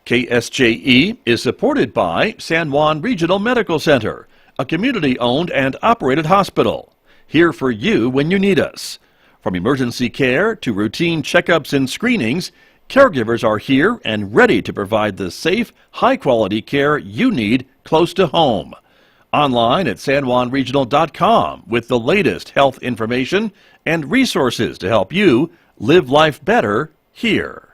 KSJE is supported by San Juan Regional Medical Center, a community-owned and operated hospital. Here for you when you need us. From emergency care to routine checkups and screenings, caregivers are here and ready to provide the safe, high-quality care you need close to home. Online at sanjuanregional.com with the latest health information and resources to help you live life better here.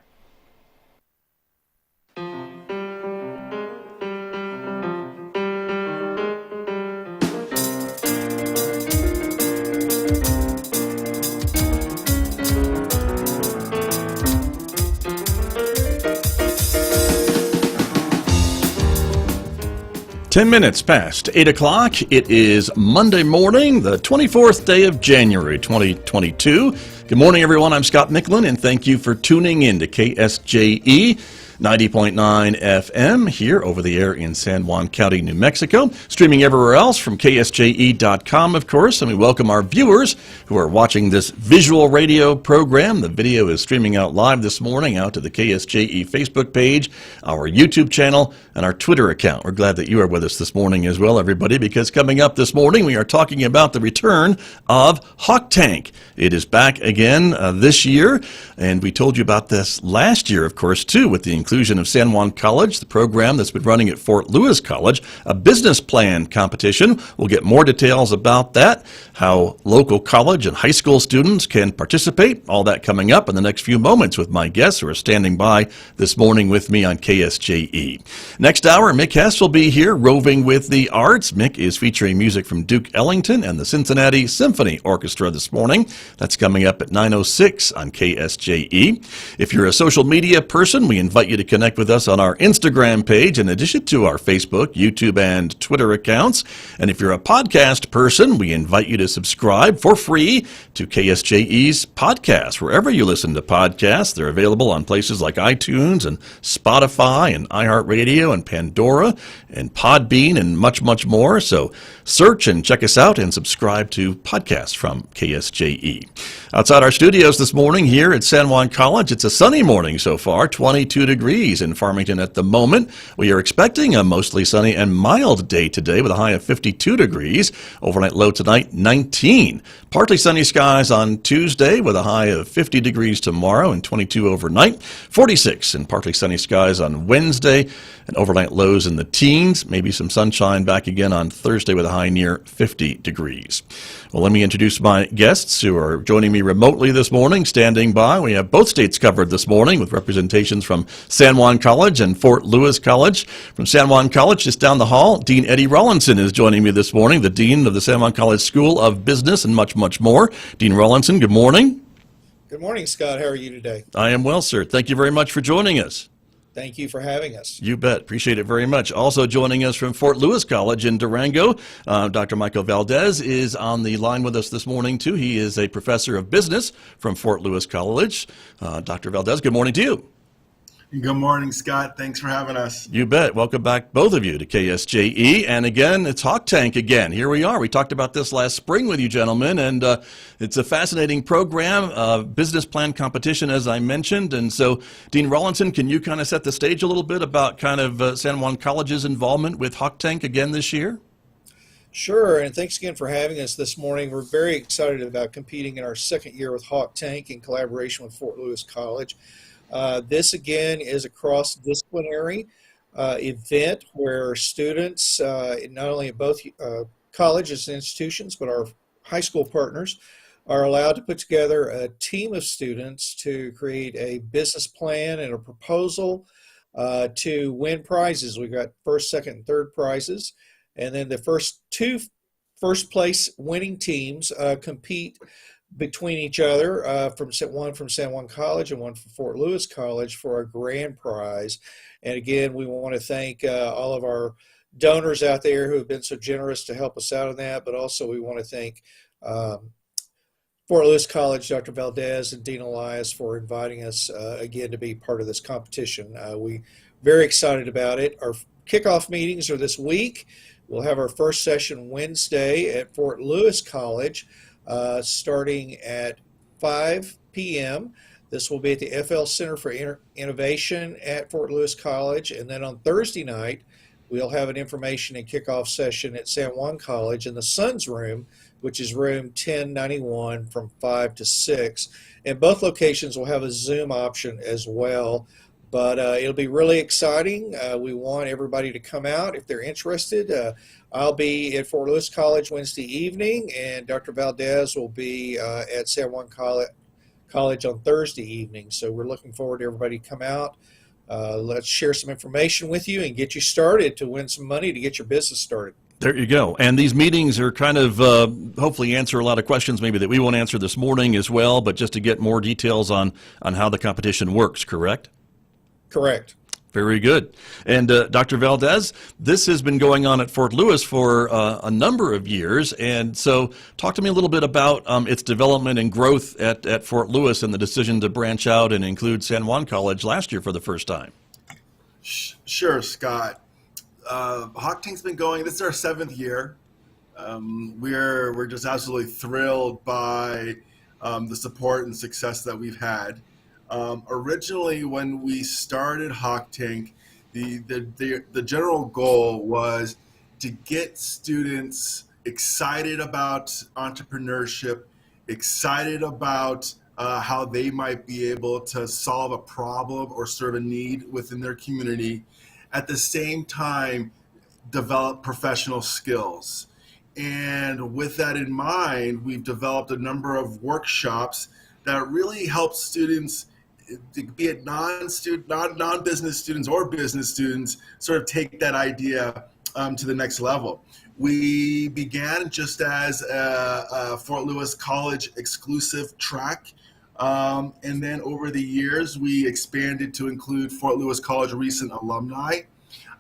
Ten minutes past 8 o'clock. It is Monday morning, the 24th day of January, 2022. Good morning, everyone. I'm Scott Michlin, and thank you for tuning in to KSJE 90.9 FM here over the air in San Juan County, New Mexico. Streaming everywhere else from KSJE.com, of course. And we welcome our viewers who are watching this visual radio program. The video is streaming out live this morning out to the KSJE Facebook page, our YouTube channel, and our Twitter account. We're glad that you are with us this morning as well, everybody, because coming up this morning, we are talking about the return of Hawk Tank. It is back again this year, and we told you about this last year, of course, too, with the inclusion of San Juan College, the program that's been running at Fort Lewis College, a business plan competition. We'll get more details about that, how local college and high school students can participate, all that coming up in the next few moments with my guests who are standing by this morning with me on KSJE. Next hour, Mick Hess will be here roving with the arts. Mick is featuring music from Duke Ellington and the Cincinnati Symphony Orchestra this morning. That's coming up at 9:06 on KSJE. If you're a social media person, we invite you to connect with us on our Instagram page in addition to our Facebook, YouTube, and Twitter accounts. And if you're a podcast person, we invite you to subscribe for free to KSJE's podcast. Wherever you listen to podcasts, they're available on places like iTunes and Spotify and iHeartRadio and Pandora and Podbean and much, much more. So search and check us out and subscribe to podcasts from KSJE. Outside our studios this morning here at San Juan College, it's a sunny morning so far, 22 degrees in Farmington at the moment. We are expecting a mostly sunny and mild day today with a high of 52 degrees. Overnight low tonight, 19. Partly sunny skies on Tuesday with a high of 50 degrees tomorrow and 22 overnight. 46 and partly sunny skies on Wednesday and overnight lows in the teens. Maybe some sunshine back again on Thursday with a high near 50 degrees. Well, let me introduce my guests who are joining me remotely this morning, standing by. We have both states covered this morning with representations from San Juan College and Fort Lewis College. From San Juan College, just down the hall, Dean Eddie Rawlinson is joining me this morning, the Dean of the San Juan College School of Business and much, much more. Dean Rawlinson, good morning. Good morning, Scott. How are you today? I am well, sir. Thank you very much for joining us. Thank you for having us. You bet. Appreciate it very much. Also joining us from Fort Lewis College in Durango, Dr. Michael Valdez is on the line with us this morning, too. He is a professor of business from Fort Lewis College. Dr. Valdez, good morning to you. Good morning, Scott. Thanks for having us. You bet. Welcome back, both of you, to KSJE. And again, it's Hawk Tank again. Here we are. We talked about this last spring with you, gentlemen, and it's a fascinating program, business plan competition, as I mentioned. And so, Dean Rawlinson, can you kind of set the stage a little bit about kind of San Juan College's involvement with Hawk Tank again this year? Sure, and thanks again for having us this morning. We're very excited about competing in our second year with Hawk Tank in collaboration with Fort Lewis College. This, again, is a cross-disciplinary event where students, not only at both colleges and institutions, but our high school partners, are allowed to put together a team of students to create a business plan and a proposal to win prizes. We've got first, second, and third prizes, and then the first place winning teams compete between each other, one from San Juan College and one from Fort Lewis College for a grand prize. And again, we want to thank all of our donors out there who have been so generous to help us out on that, but also we want to thank Fort Lewis College, Dr. Valdez and Dean Elias for inviting us again to be part of this competition. We're very excited about it. Our kickoff meetings are this week. We'll have our first session Wednesday at Fort Lewis College starting at 5 p.m. This will be at the FL Center for Innovation at Fort Lewis College. And then on Thursday night, we'll have an information and kickoff session at San Juan College in the Suns Room, which is room 1091 from 5 to 6. And both locations will have a Zoom option as well. But it'll be really exciting. We want everybody to come out if they're interested. I'll be at Fort Lewis College Wednesday evening, and Dr. Valdez will be at San Juan College on Thursday evening. So we're looking forward to everybody to come out. Let's share some information with you and get you started to win some money to get your business started. There you go. And these meetings are kind of hopefully answer a lot of questions maybe that we won't answer this morning as well, but just to get more details on how the competition works, correct? Correct. Very good. And Dr. Valdez, this has been going on at Fort Lewis for a number of years. And so talk to me a little bit about its development and growth at Fort Lewis and the decision to branch out and include San Juan College last year for the first time. Sure, Scott. Hawk Tank's been going, this is our 7th year. We're just absolutely thrilled by the support and success that we've had. Originally, when we started Hawk Tank, the general goal was to get students excited about entrepreneurship, excited about how they might be able to solve a problem or serve a need within their community, at the same time develop professional skills. And with that in mind, we've developed a number of workshops that really help students, be it non-business students or business students, sort of take that idea to the next level. We began just as a Fort Lewis College exclusive track, and then over the years we expanded to include Fort Lewis College recent alumni,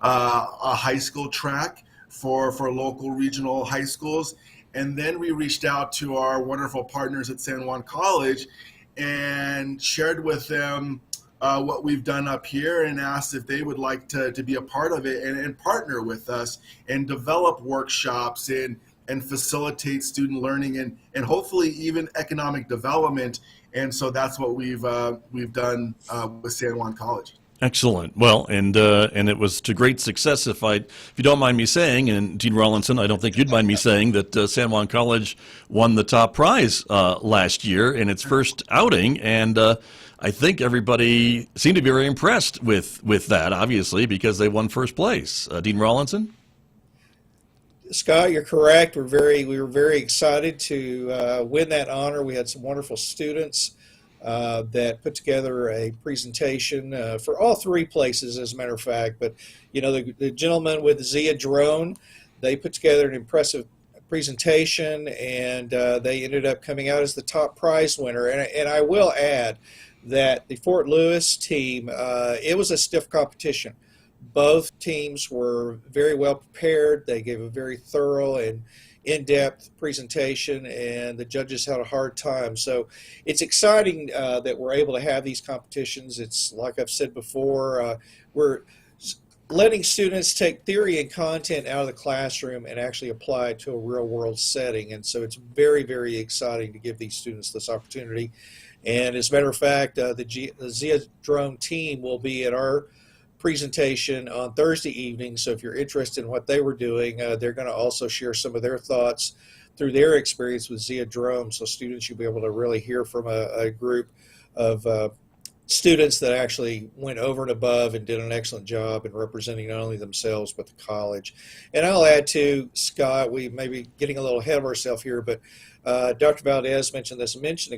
a high school track for local regional high schools, and then we reached out to our wonderful partners at San Juan College and shared with them what we've done up here and asked if they would like to be a part of it and partner with us and develop workshops and facilitate student learning and hopefully even economic development. And so that's what we've done with San Juan College. Excellent. Well, and it was to great success. If you don't mind me saying, and Dean Rawlinson, I don't think you'd mind me saying that San Juan College won the top prize last year in its first outing, and I think everybody seemed to be very impressed with that, obviously, because they won first place. Dean Rawlinson? Scott, you're correct. We were very excited to win that honor. We had some wonderful students that put together a presentation for all 3 places, as a matter of fact. But, you know, the gentleman with the Zia drone, they put together an impressive presentation, and they ended up coming out as the top prize winner. And I will add that the Fort Lewis team, it was a stiff competition. Both teams were very well prepared. They gave a very thorough and in-depth presentation, and the judges had a hard time. So it's exciting that we're able to have these competitions. It's like I've said before, we're letting students take theory and content out of the classroom and actually apply it to a real-world setting. And so it's very, very exciting to give these students this opportunity. And as a matter of fact, the Zia drone team will be at our presentation on Thursday evening. So if you're interested in what they were doing, they're going to also share some of their thoughts through their experience with Zia drone. So students, you'll be able to really hear from a group of students that actually went over and above and did an excellent job in representing not only themselves but the college. And I'll add to, Scott, we may be getting a little ahead of ourselves here, but Dr. Valdez mentioned this a minute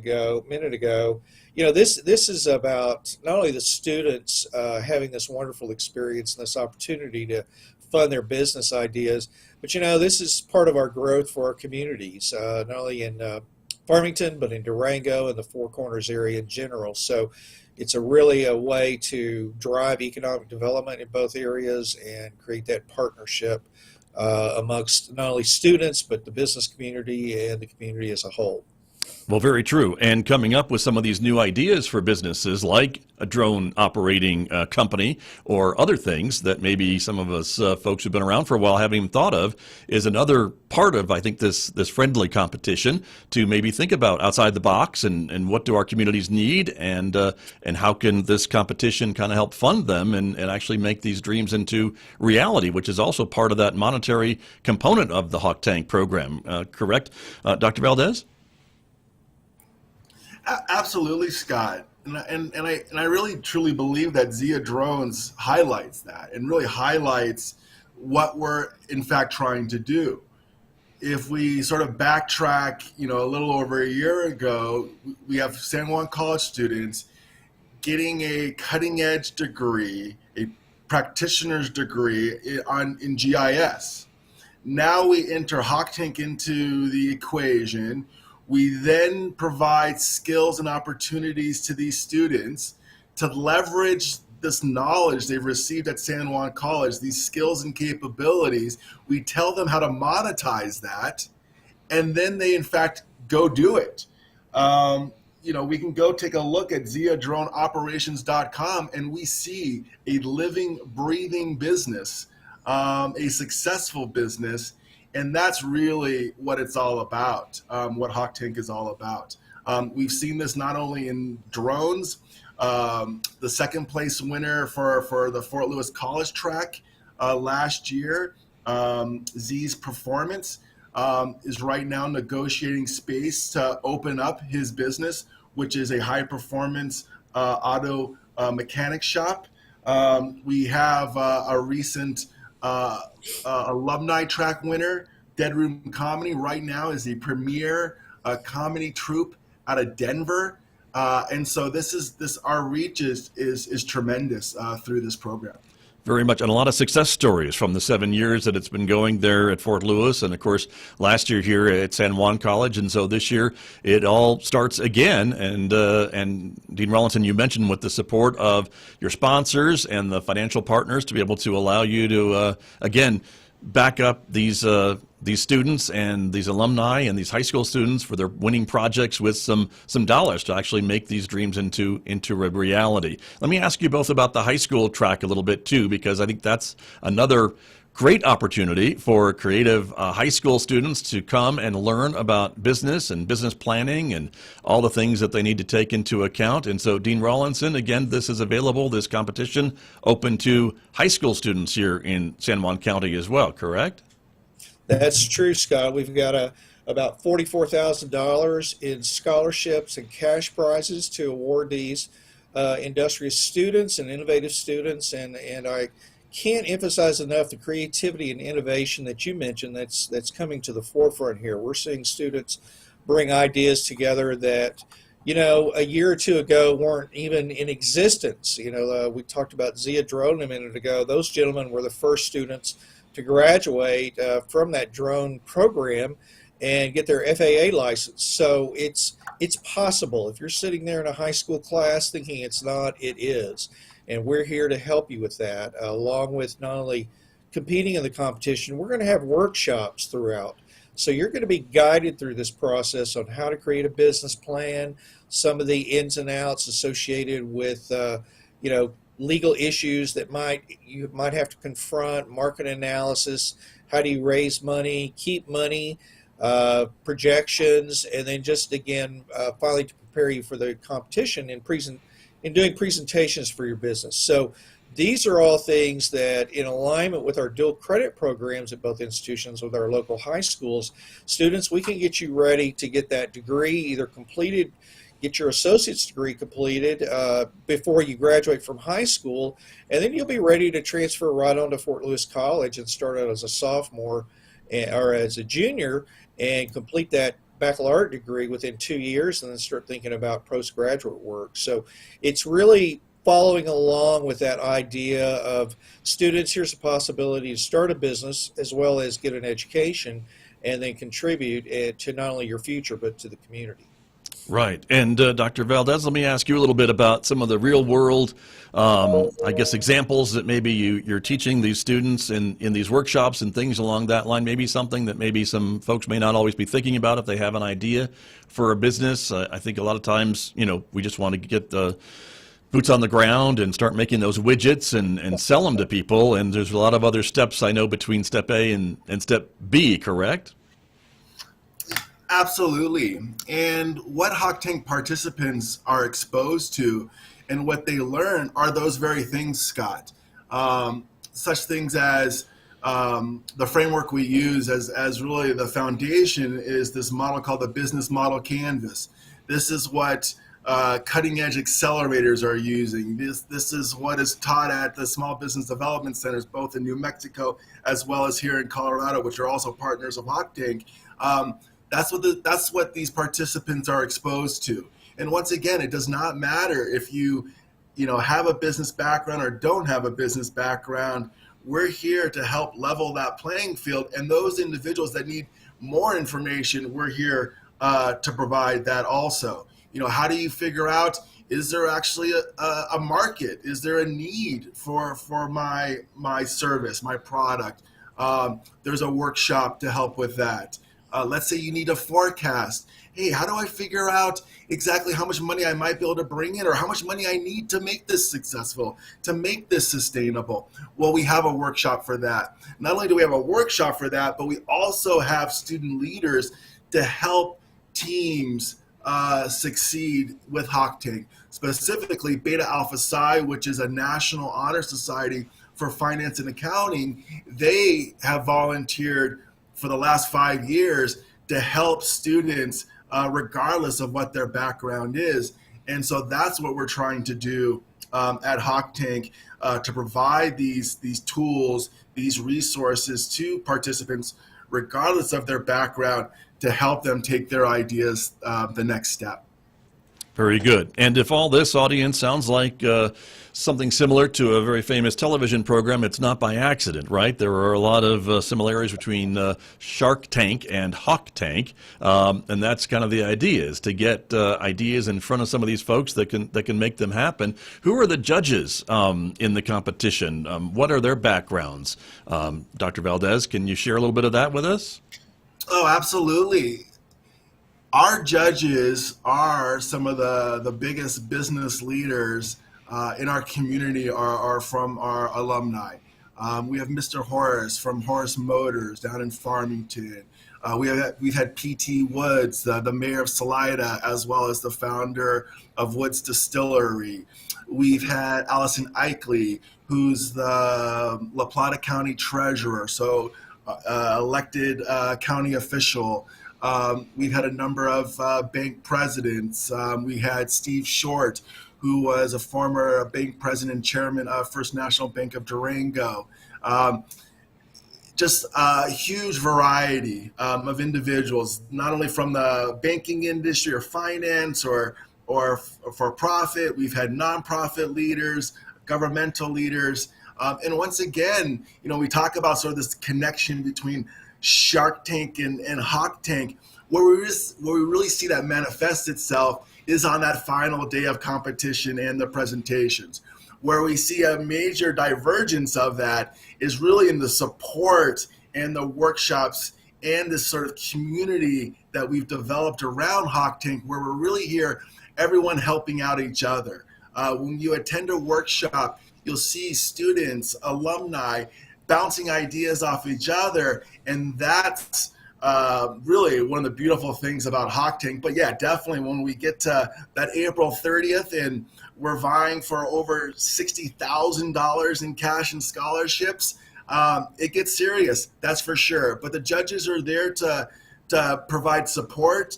ago. You know, this is about not only the students having this wonderful experience and this opportunity to fund their business ideas, but, you know, this is part of our growth for our communities, not only in Farmington, but in Durango and the Four Corners area in general. So it's really a way to drive economic development in both areas and create that partnership amongst not only students, but the business community and the community as a whole. Well, very true. And coming up with some of these new ideas for businesses like a drone operating company or other things that maybe some of us folks who've been around for a while haven't even thought of is another part of, I think, this friendly competition to maybe think about outside the box and what do our communities need and how can this competition kind of help fund them and actually make these dreams into reality, which is also part of that monetary component of the Hawk Tank program. Correct, Dr. Valdez? Absolutely, Scott. And I really truly believe that Zia Drones highlights that and really highlights what we're in fact trying to do. If we sort of backtrack, a little over a year ago, we have San Juan College students getting a cutting edge degree, a practitioner's degree in GIS. Now we enter Hawk Tank into the equation. We then provide skills and opportunities to these students to leverage this knowledge they've received at San Juan College, these skills and capabilities. We tell them how to monetize that, and then they, in fact, go do it. We can go take a look at ziadroneoperations.com, and we see a living, breathing business, a successful business. And that's really what it's all about, what Hawk Tank is all about. We've seen this not only in drones. The second place winner for the Fort Lewis College track last year, Z's Performance, is right now negotiating space to open up his business, which is a high performance auto mechanic shop. We have a recent alumni track winner, Dead Room Comedy, right now is the premier comedy troupe out of Denver, and so our reach is tremendous through this program. Very much, and a lot of success stories from the 7 years that it's been going there at Fort Lewis, and of course last year here at San Juan College, and so this year it all starts again. And Dean Rollinson, you mentioned with the support of your sponsors and the financial partners to be able to allow you to again back up these students and these alumni and these high school students for their winning projects with some dollars to actually make these dreams into a reality. Let me ask you both about the high school track a little bit too, because I think that's another great opportunity for creative high school students to come and learn about business and business planning and all the things that they need to take into account. And so, Dean Rollinson, again, this is available, this competition, open to high school students here in San Juan County as well, correct? That's true, Scott. We've got about $44,000 in scholarships and cash prizes to award these industrious students and innovative students. And I can't emphasize enough the creativity and innovation that you mentioned that's coming to the forefront here. We're seeing students bring ideas together that, a year or two ago weren't even in existence. We talked about Zia Drone a minute ago. Those gentlemen were the first students to graduate from that drone program and get their FAA license. So it's possible. If you're sitting there in a high school class thinking it's not, it is. And we're here to help you with that, along with not only competing in the competition, we're going to have workshops throughout. So you're going to be guided through this process on how to create a business plan, some of the ins and outs associated with, legal issues that you might have to confront, market analysis, how do you raise money, keep money, projections, and then just again, finally to prepare you for the competition in doing presentations for your business. So these are all things that, in alignment with our dual credit programs at both institutions with our local high schools, students, we can get you ready to get that degree either completed, get your associate's degree completed before you graduate from high school, and then you'll be ready to transfer right on to Fort Lewis College and start out as a sophomore or as a junior and complete that baccalaureate degree within 2 years and then start thinking about postgraduate work. So it's really following along with that idea of students, here's a possibility to start a business as well as get an education and then contribute to not only your future but to the community. Right. And Dr. Valdez, let me ask you a little bit about some of the real world, I guess, examples that maybe you're teaching these students in these workshops and things along that line. Maybe something that maybe some folks may not always be thinking about if they have an idea for a business. I think a lot of times, we just want to get the boots on the ground and start making those widgets and sell them to people. And there's a lot of other steps I know between step A and step B, correct? Absolutely. And what Hawk Tank participants are exposed to and what they learn are those very things, Scott. Such things as the framework we use as really the foundation is this model called the business model canvas. This is what cutting edge accelerators are using. This is what is taught at the small business development centers, both in New Mexico as well as here in Colorado, which are also partners of Hawk Tank. That's what these participants are exposed to. And once again, it does not matter if you have a business background or don't have a business background. We're here to help level that playing field. And those individuals that need more information, we're here to provide that also. How do you figure out, is there actually a market? Is there a need for my service, my product? There's a workshop to help with that. Let's say you need a forecast. Hey, how do I figure out exactly how much money I might be able to bring in or how much money I need to make this successful, to make this sustainable? Well, we have a workshop for that. Not only do we have a workshop for that, but we also have student leaders to help teams succeed with Hawk Tank, specifically Beta Alpha Psi, which is a national honor society for finance and accounting. They have volunteered for the last 5 years to help students regardless of what their background is. And so that's what we're trying to do at Hawk Tank, to provide these tools, these resources to participants regardless of their background, to help them take their ideas the next step. Very good. And if all this, audience, sounds like something similar to a very famous television program, it's not by accident, right? There are a lot of similarities between Shark Tank and Hawk Tank, and that's kind of the idea, is to get ideas in front of some of these folks that can make them happen. Who are the judges in the competition? What are their backgrounds? Dr. Valdez, can you share a little bit of that with us? Oh, absolutely. Our judges are some of the biggest business leaders in our community are from our alumni. We have Mr. Horace from Horace Motors down in Farmington. We've had P.T. Woods, the mayor of Salida, as well as the founder of Woods Distillery. We've had Allison Eichley, who's the La Plata County treasurer, so elected county official. We've had a number of bank presidents. We had Steve Short, who was a former bank president and chairman of First National Bank of Durango. Just a huge variety of individuals, not only from the banking industry or finance or for profit. We've had nonprofit leaders, governmental leaders. And once again, we talk about sort of this connection between Shark Tank and Hawk Tank. Where we really see that manifest itself is on that final day of competition and the presentations. Where we see a major divergence of that is really in the support and the workshops and this sort of community that we've developed around Hawk Tank, where we're really here, everyone helping out each other. When you attend a workshop, you'll see students, alumni, bouncing ideas off each other, and that's really one of the beautiful things about Hawk Tank. But yeah, definitely when we get to that April 30th and we're vying for over $60,000 in cash and scholarships, it gets serious, that's for sure. But the judges are there to provide support,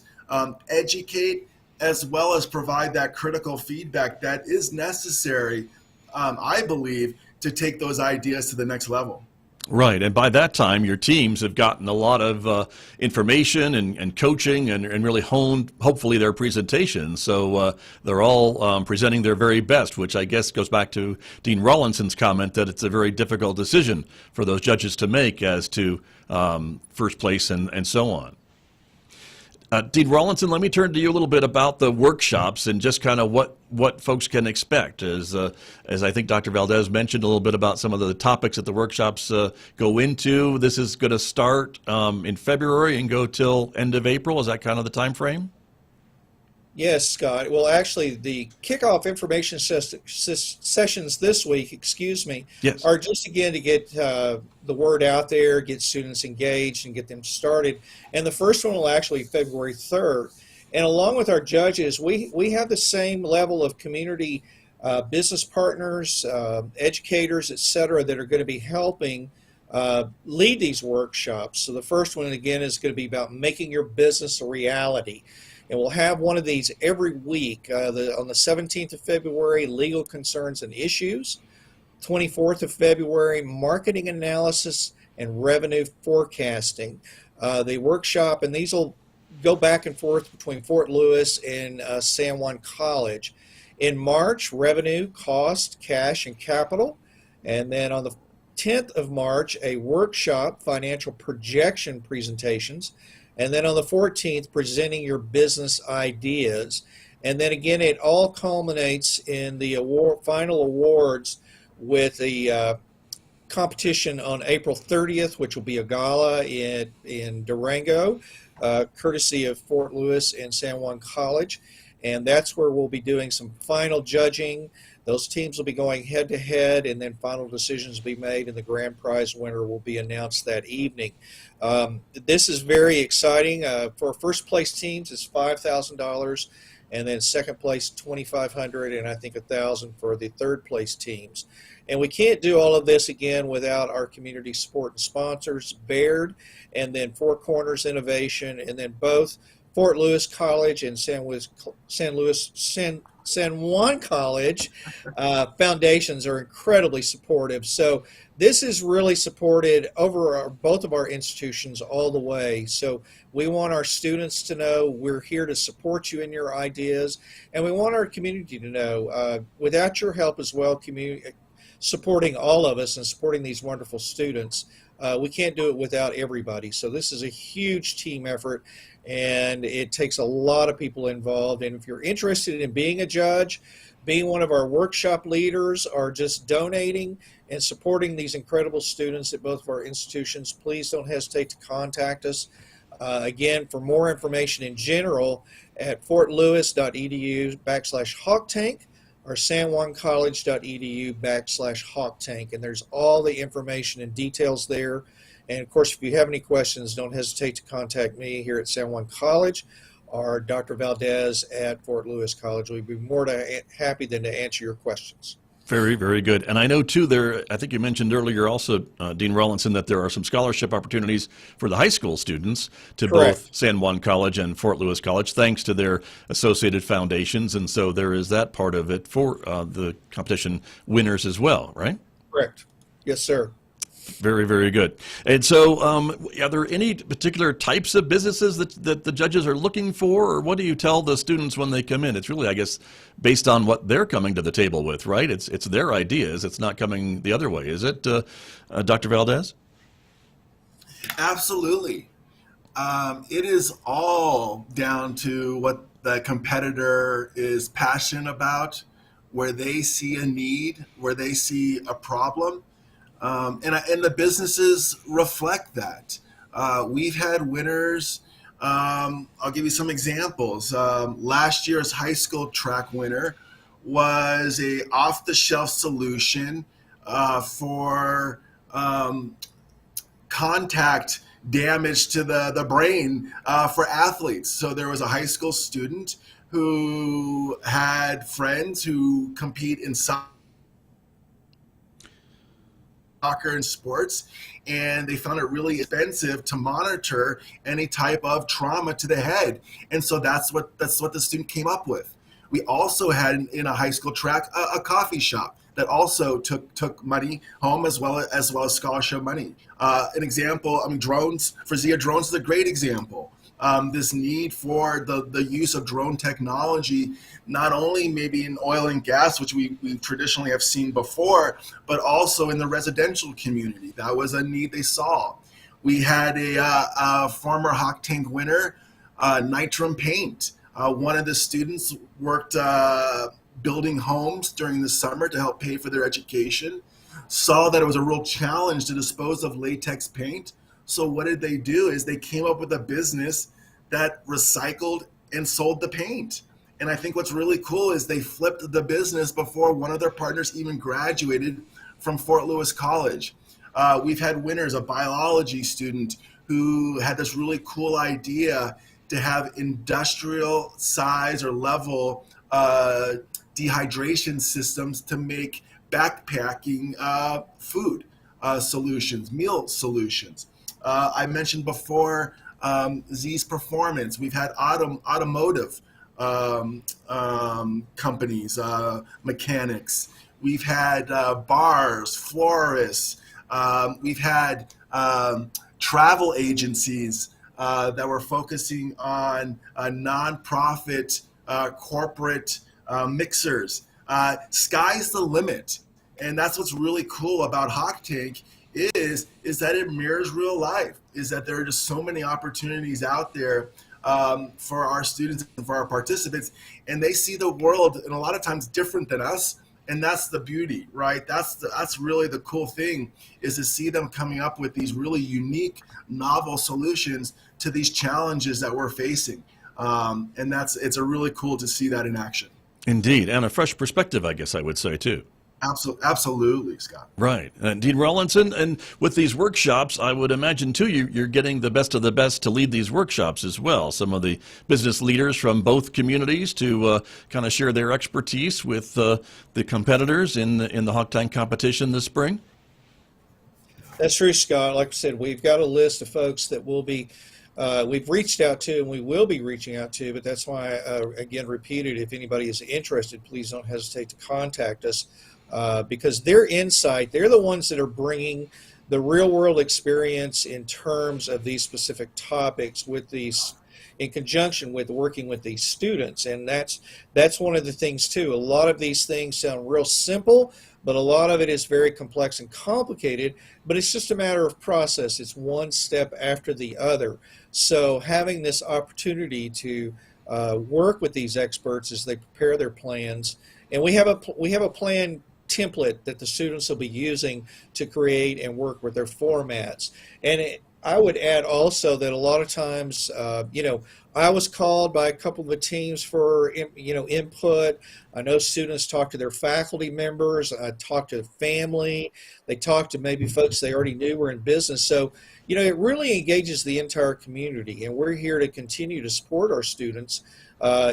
educate, as well as provide that critical feedback that is necessary, I believe, to take those ideas to the next level. Right, and by that time, your teams have gotten a lot of information and coaching and really honed, hopefully, their presentations. So they're all presenting their very best, which I guess goes back to Dean Rawlinson's comment that it's a very difficult decision for those judges to make as to first place and so on. Dean Rawlinson, let me turn to you a little bit about the workshops and just kind of what folks can expect. As I think Dr. Valdez mentioned a little bit about some of the topics that the workshops go into. This is going to start in February and go till end of April. Is that kind of the time frame? Yes, Scott. Well, actually, the kickoff information sessions this week, Yes. are just again to get the word out there, get students engaged, and get them started. And the first one will actually be February 3rd. And along with our judges, we have the same level of community business partners, educators, et cetera, that are going to be helping lead these workshops. So the first one, again, is going to be about making your business a reality. And we'll have one of these every week. On the 17th of February, legal concerns and issues. 24th of February, marketing analysis and revenue forecasting. The workshop, and these will go back and forth between Fort Lewis and San Juan College. In March, revenue, cost, cash, and capital. And then on the 10th of March, a workshop, financial projection presentations. And then on the 14th, presenting your business ideas. And then again, it all culminates in the final awards with the competition on April 30th, which will be a gala in Durango, courtesy of Fort Lewis and San Juan College. And that's where we'll be doing some final judging. Those teams will be going head to head, and then final decisions will be made, and the grand prize winner will be announced that evening. This is very exciting. For first place teams, it's $5,000, and then second place $2,500, and I think $1,000 for the third place teams. And we can't do all of this again without our community support and sponsors, Baird, and then Four Corners Innovation, and then both Fort Lewis College and San Juan College foundations are incredibly supportive. So this is really supported over both of our institutions all the way. So we want our students to know we're here to support you in your ideas, and we want our community to know without your help as well, supporting all of us and supporting these wonderful students, we can't do it without everybody. So this is a huge team effort, and it takes a lot of people involved. And if you're interested in being a judge, being one of our workshop leaders, or just donating and supporting these incredible students at both of our institutions, please don't hesitate to contact us. Again, for more information in general, at fortlewis.edu/HawkTank or sanjuancollege.edu/HawkTank. And there's all the information and details there. And of course, if you have any questions, don't hesitate to contact me here at San Juan College or Dr. Valdez at Fort Lewis College. We'd be more happy than to answer your questions. Very, very good. And I know, too, I think you mentioned earlier also, Dean Rawlinson, that there are some scholarship opportunities for the high school students to Correct. both San Juan College and Fort Lewis College, thanks to their associated foundations. And so there is that part of it for the competition winners as well, right? Correct. Yes, sir. Very, very good. And so are there any particular types of businesses that the judges are looking for, or what do you tell the students when they come in? It's really, I guess, based on what they're coming to the table with, right? It's their ideas. It's not coming the other way, is it, Dr. Valdez? Absolutely. It is all down to what the competitor is passionate about, where they see a need, where they see a problem. And the businesses reflect that. We've had winners. I'll give you some examples. Last year's high school track winner was a off-the-shelf solution for contact damage to the brain for athletes. So there was a high school student who had friends who compete in soccer and sports, and they found it really expensive to monitor any type of trauma to the head. And so that's what the student came up with. We also had in a high school track a coffee shop that also took money home as well as scholarship money. An example, drones, Frazia drones is a great example. This need for the use of drone technology, not only maybe in oil and gas, which we traditionally have seen before, but also in the residential community. That was a need they saw. We had a former Hawk Tank winner Nitrum paint. One of the students worked building homes during the summer to help pay for their education, saw that it was a real challenge to dispose of latex paint. So what did they do is they came up with a business that recycled and sold the paint. And I think what's really cool is they flipped the business before one of their partners even graduated from Fort Lewis College. We've had winners, a biology student who had this really cool idea to have industrial size or level dehydration systems to make backpacking food solutions, meal solutions. I mentioned before Z's Performance. We've had automotive companies, mechanics. We've had bars, florists. We've had travel agencies that were focusing on nonprofit corporate mixers. Sky's the limit. And that's what's really cool about Hawk Tank is that it mirrors real life, is that there are just so many opportunities out there for our students and for our participants, and they see the world and a lot of times different than us. And that's the beauty, right? That's really the cool thing, is to see them coming up with these really unique, novel solutions to these challenges that we're facing. And it's a really cool to see that in action. Indeed, and a fresh perspective, I guess I would say, too. Absolutely, Scott. Right. Dean Rollinson, and with these workshops, I would imagine, too, you're getting the best of the best to lead these workshops as well. Some of the business leaders from both communities to kind of share their expertise with the competitors in the Hawk Tank competition this spring. That's true, Scott. Like I said, we've got a list of folks that we've reached out to and we will be reaching out to, but that's why, again, repeated, if anybody is interested, please don't hesitate to contact us. Because their insight, they're the ones that are bringing the real world experience in terms of these specific topics with these, in conjunction with working with these students. And that's one of the things too. A lot of these things sound real simple, but a lot of it is very complex and complicated, but it's just a matter of process. It's one step after the other. So having this opportunity to work with these experts as they prepare their plans, and we have a plan template that the students will be using to create and work with their formats. And I would add also that a lot of times, I was called by a couple of the teams for, input. I know students talk to their faculty members, talk to family, they talk to maybe folks they already knew were in business. So, it really engages the entire community, and we're here to continue to support our students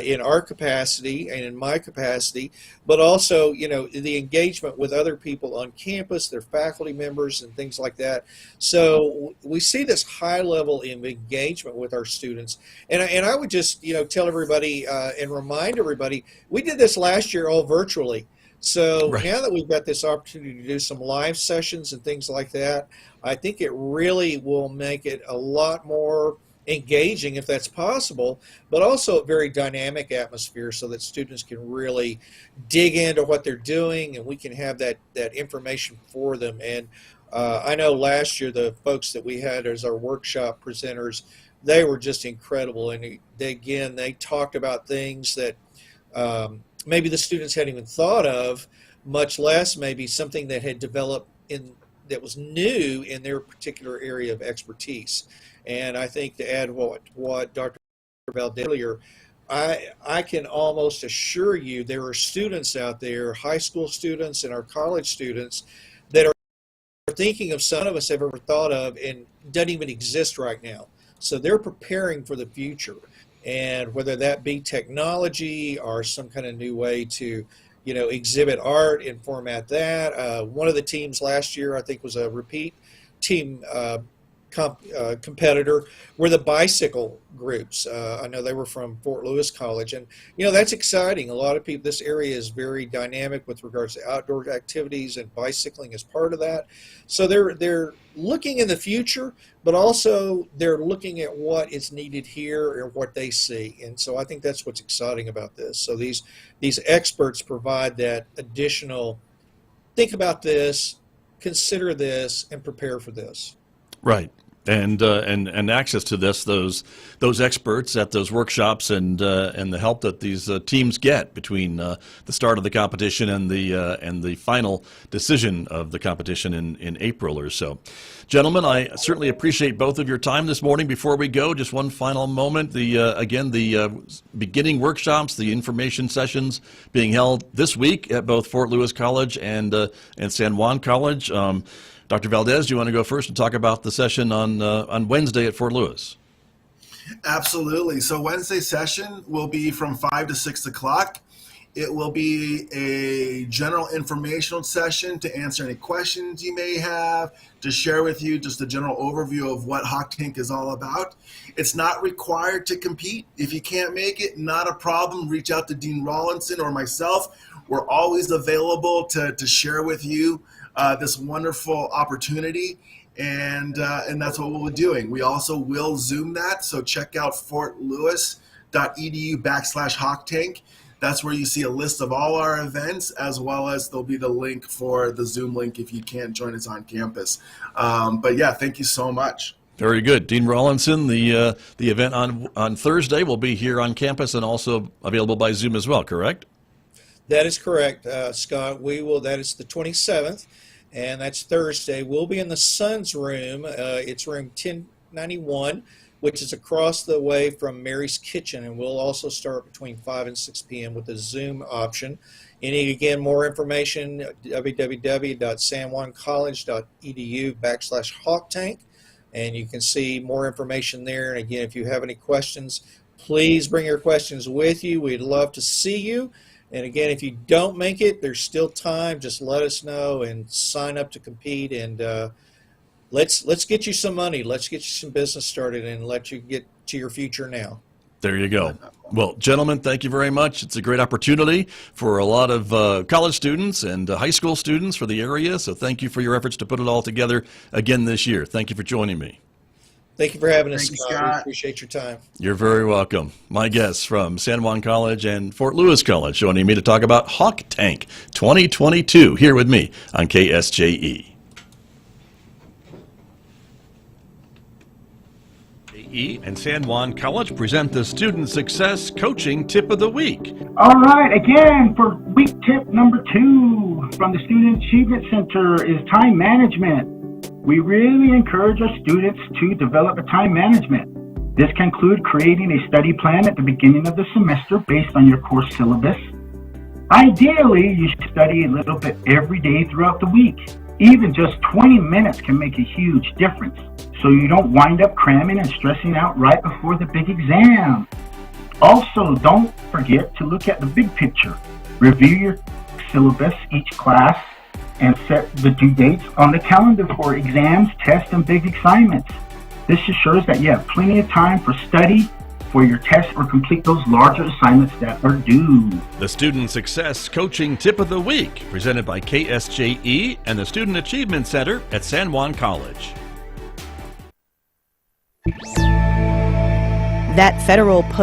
in our capacity and in my capacity, but also, the engagement with other people on campus, their faculty members and things like that. So we see this high level of engagement with our students. And I would just, tell everybody and remind everybody, we did this last year all virtually. So Right. now that we've got this opportunity to do some live sessions and things like that, I think it really will make it a lot more engaging if that's possible, but also a very dynamic atmosphere so that students can really dig into what they're doing and we can have that information for them. And I know last year the folks that we had as our workshop presenters, they were just incredible. And they talked about things that maybe the students hadn't even thought of, much less maybe something that had developed that was new in their particular area of expertise. And I think to add what Dr. Bell did earlier, I can almost assure you there are students out there, high school students and our college students, that are thinking of some of us have ever thought of and doesn't even exist right now. So they're preparing for the future. And whether that be technology or some kind of new way to, exhibit art and format that. One of the teams last year, I think, was a repeat team competitor were the bicycle groups. I know they were from Fort Lewis College, and that's exciting. A lot of people, this area is very dynamic with regards to outdoor activities, and bicycling is part of that. So they're looking in the future, but also they're looking at what is needed here and what they see. And so I think that's what's exciting about this. So these experts provide that additional, think about this, consider this, and prepare for this. Right. and access to those experts at those workshops and the help that these teams get between the start of the competition and the final decision of the competition in April or so. Gentlemen, I certainly appreciate both of your time this morning. Before we go, just one final moment. The beginning workshops, the information sessions being held this week at both Fort Lewis College and San Juan College. Dr. Valdez, do you want to go first and talk about the session on Wednesday at Fort Lewis? Absolutely. So Wednesday session will be from 5 to 6 o'clock. It will be a general informational session to answer any questions you may have, to share with you just a general overview of what Hawk Tank is all about. It's not required to compete. If you can't make it, not a problem. Reach out to Dean Rawlinson or myself. We're always available to share with you this wonderful opportunity, and that's what we'll be doing. We also will Zoom that, so check out fortlewis.edu/Hawk Tank. That's where you see a list of all our events, as well as there'll be the link for the Zoom link if you can't join us on campus. But yeah, thank you so much. Very good. Dean Rawlinson, the event on Thursday will be here on campus and also available by Zoom as well, correct? That is correct, Scott. That is the 27th, and that's Thursday. We'll be in the Sun's room. It's room 1091, which is across the way from Mary's Kitchen, and we'll also start between 5 and 6 p.m. with the Zoom option. You need, again, more information, www.sanjuancollege.edu/Hawk Tank, and you can see more information there. And again, if you have any questions, please bring your questions with you. We'd love to see you. And again, if you don't make it, there's still time. Just let us know and sign up to compete. And let's get you some money. Let's get you some business started and let you get to your future now. There you go. Well, gentlemen, thank you very much. It's a great opportunity for a lot of college students and high school students for the area. So thank you for your efforts to put it all together again this year. Thank you for joining me. Thank you for having us, Thanks, Scott. We appreciate your time. You're very welcome. My guests from San Juan College and Fort Lewis College joining me to talk about Hawk Tank 2022 here with me on KSJE. And San Juan College present the Student Success Coaching Tip of the Week. All right, again, for week tip number 2 from the Student Achievement Center is time management. We really encourage our students to develop a time management. This can include creating a study plan at the beginning of the semester based on your course syllabus. Ideally, you should study a little bit every day throughout the week. Even just 20 minutes can make a huge difference, so you don't wind up cramming and stressing out right before the big exam. Also, don't forget to look at the big picture. Review your syllabus each class and set the due dates on the calendar for exams, tests, and big assignments. This assures that you have plenty of time for study for your tests or complete those larger assignments that are due. The Student Success Coaching Tip of the Week, presented by KSJE and the Student Achievement Center at San Juan College. That federal push